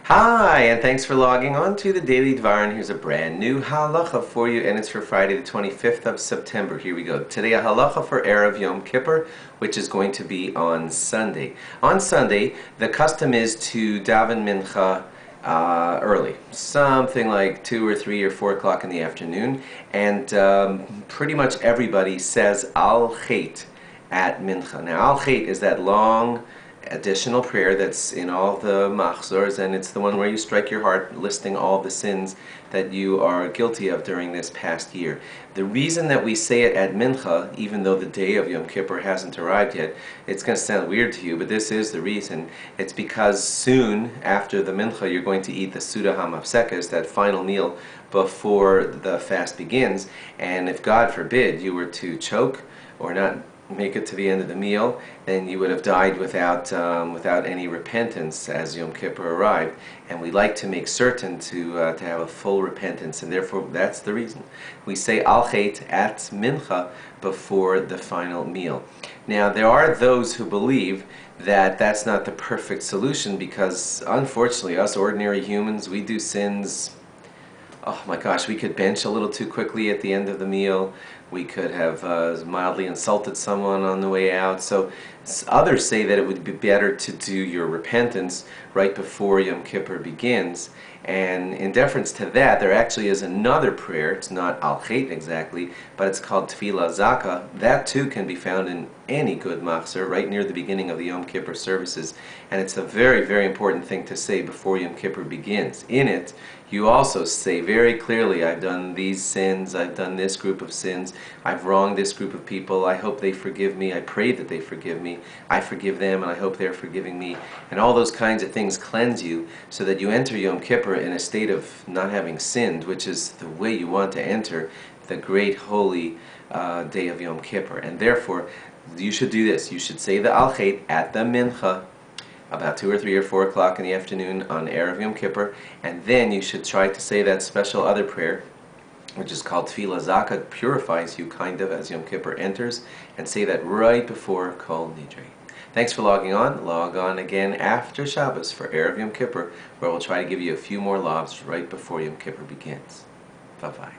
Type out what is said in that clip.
Hi, and thanks for logging on to the Daily Dvar, and here's a brand new halacha for you, and it's for Friday the 25th of September. Here we go. Today a halacha for Erev Yom Kippur, which is going to be on Sunday. On Sunday, the custom is to daven mincha early, something like 2 or 3 or 4 o'clock in the afternoon, and pretty much everybody says al chet at mincha. Now al chet is that long additional prayer that's in all the machzors, and it's the one where you strike your heart listing all the sins that you are guilty of during this past year. The reason that we say it at mincha, even though the day of Yom Kippur hasn't arrived yet, it's going to sound weird to you, but this is the reason. It's because soon after the mincha you're going to eat the Suda HaMafsekes, that final meal before the fast begins, and if God forbid you were to choke or not make it to the end of the meal, then you would have died without any repentance as Yom Kippur arrived. And we like to make certain to have a full repentance, and therefore that's the reason we say al chet at mincha before the final meal. Now there are those who believe that that's not the perfect solution, because unfortunately us ordinary humans, we do sins. Oh my gosh, we could bench a little too quickly at the end of the meal. We could have mildly insulted someone on the way out. So others say that it would be better to do your repentance right before Yom Kippur begins. And in deference to that, there actually is another prayer. It's not al chet exactly, but it's called Tefillah Zaka. That too can be found in any good machzor right near the beginning of the Yom Kippur services. And it's a very, very important thing to say before Yom Kippur begins. In it, you also say very clearly, I've done these sins, I've done this group of sins, I've wronged this group of people, I hope they forgive me, I pray that they forgive me, I forgive them, and I hope they're forgiving me. And all those kinds of things cleanse you so that you enter Yom Kippur in a state of not having sinned, which is the way you want to enter the great holy day of Yom Kippur. And therefore, you should do this. You should say the al chet at the mincha about 2 or 3 or 4 o'clock in the afternoon on Erev Yom Kippur, and then you should try to say that special other prayer, which is called Tefillah Zaka. It purifies you kind of as Yom Kippur enters, and say that right before Kol Nidre. Thanks for logging on. Log on again after Shabbos for Erev Yom Kippur, where we'll try to give you a few more lobs right before Yom Kippur begins. Bye-bye.